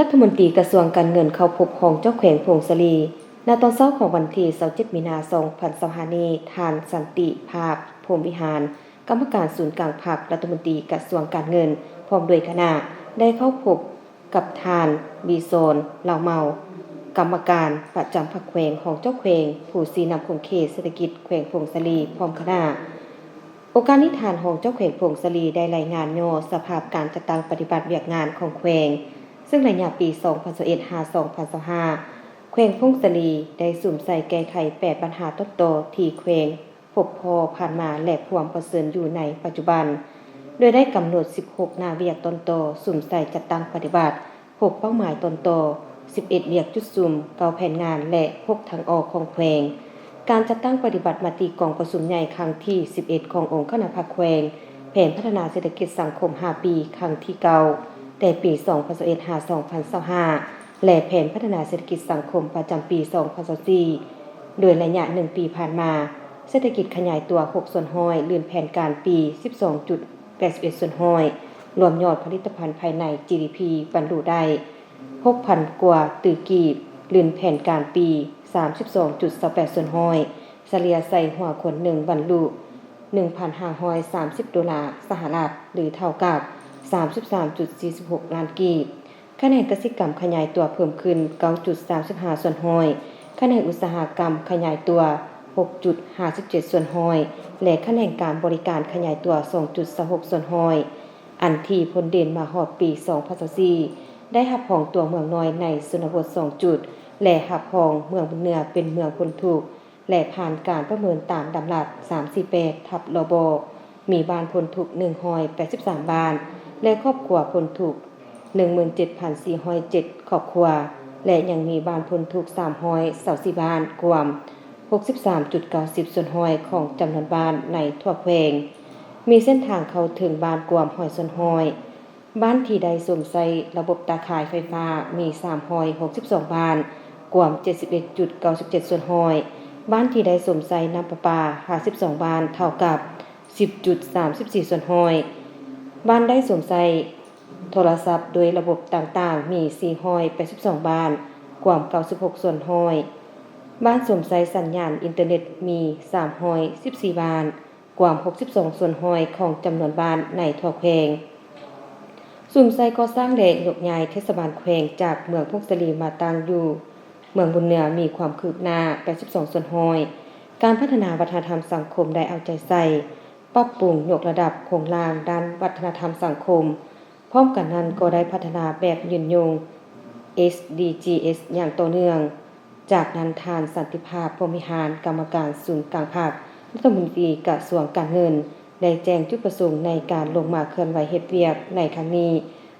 รัฐมนตรีกระทรวงการเงินเข้าพบของเจ้าแขวงพงศลีณตอนเช้าของวันที่27มีนาคม2025นี้ทานสันติภาพพรหมวิหารกรรมการศูนย์กลางพรรครัฐมนตรีกระทรวงการเงินพร้อมด้วยคณะได้เข้าพบกับทานบีโซนเหล่าเมากรรมการประจำพรรคแขวงของเจ้าแขวงผู้สีนำคงเขตเศรษฐกิจแขวงพงศลีพร้อมคณะโอกาสนี้ทานของเจ้าแขวงพงศลีได้รายงานย่อสภาพการจัดตั้งปฏิบัติเวียกงานของแขวงซึ่งระยะปี 2021-2025 แขวงพงศลีได้สุ่มใส่แก้ไข8ปัญหาต้นตอที่แขวงพบพอผ่านมาและความประเสริฐอยู่ในปัจจุบันโดยได้กำหนด16หน้าเวียกต้นตอสุ่มใส่จัดตั้งปฏิบัติ6เป้าหมายต้นตอ11เวียกจุดสุ่ม9แผนงานและ6ทางออกของแขวงการจัดตั้งปฏิบัติมติกองประชุมใหญ่ครั้งที่11ขององค์คณะพรรคแขวงแผนพัฒนาเศรษฐกิจสังคม5ปีครั้งที่9แต่ปี 2021-2025 และแผนพัฒนาเศรษฐกิจสังคมประจำปี 2024 โดยระยะ1ปีผ่านมาเศรษฐกิจขยายตัว6ส่วนห้อยลื่นแผนการปี 12.81 ส่วนห้อยรวมยอดผลิตภัณฑ์ภายใน GDP บรรลุได้ 6,000 กว่าตือกีบลื่นแผนการปี 32.28 ส่วนห้อยเฉลี่ยใส่หัวคน1บรรลุ 1,530 ดอลลาร์สหรัฐหรือเท่ากับ 33.46 ล้านกีบคะแนนกสิกรรมขยายตัวเพิ่มขึ้น 9.35 ส่วนห้อยคะแนนอุตสาหกรรมขยายตัว 6.57 ส่วนห้อยและคะแนนการบริการขยายตัว 2.26 ส่วนห้อยอันที่พ้นเด่นมาฮอดปี 2024 ได้หับหองตัวเมืองน้อยในชนบท2จุดและหับหองเมืองบนเหนือเป็นเมืองพ้นทุกข์และผ่านการประเมินตามดำรัส 348 ทับลบมีบ้านพ้นทุกข์183 บ้านและครอบครัวพ้นทุกข์ 17,407 ครอบครัวและยังมีบ้านพ้นทุกข์324บ้านรวม 63.90 ส่วนห้อยของจำนวนบ้านในทั่วแขวงมีเส้นทางเข้าถึงบ้านกวม100ส่วนห้อยบ้านที่ได้สวมใส่ระบบตาข่ายไฟฟ้ามี362บ้านกวม 71.97 ส่วนห้อยบ้านที่ได้สวมใส่น้ำประปา52บ้านเท่ากับ 10.34 ส่วนห้อยบ้านได้สวมใส่โทรศัพท์โดยระบบต่างๆมี482บ้านกวม96ส่วนห้อยบ้านสวมใส่สัญญาณอินเทอร์เน็ตมี314บ้านกวม62ส่วนห้อยของจำนวนบ้านในทั่วแขวงสุ่มใส่ก่อสร้างและยกย้ายเทศบาลแขวงจากเมืองพงศลีมาตั้งอยู่เมืองบุญเหนือมีความคืบหน้า82ส่วนห้อยการพัฒนาวัฒนธรรมสังคมได้เอาใจใส่ปรับปรุงยกระดับโครงสร้างด้านวัฒนธรรมสังคมพร้อมกันนั้นก็ได้พัฒนาแบบยืนยง SDGs อย่างต่อเนื่องจากนั้นทานสันติภาพพรหมวิหารกรรมการศูนย์กลางพรรครัฐมนตรีกระทรวงการเงินได้แจ้งจุดประสงค์ในการลงมาเคลื่อนไหวเฮ็ดเวียกในครั้งนี้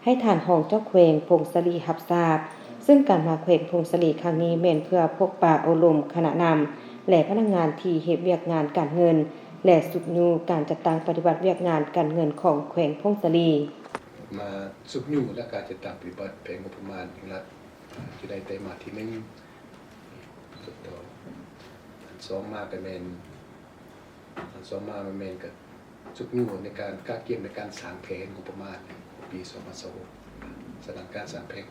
ให้ทานหองเจ้าแขวงพงศลีรับทราบซึ่งการมาแขวงพงศลีครั้งนี้แม่นเพื่อพบปะอบรมคณะนำและพนักงานที่เฮ็ดเวียกงานการเงินและสุดยูการจัดตั้งปฏิบัติเวียกงานการเงินของแขวงพงศลีมาสุกยูและการจัดตั้งปฏิบัติแผนงบประมาณของรัฐจะได้ไตรมาสที่1สุดต่ออัน2มาก็แม่นอัน2มามันแม่นกับสุกยูในการกล้าเกี่ยมในการสร้างแผนงบประมาณปี2026สถานการณ์สร้างแผน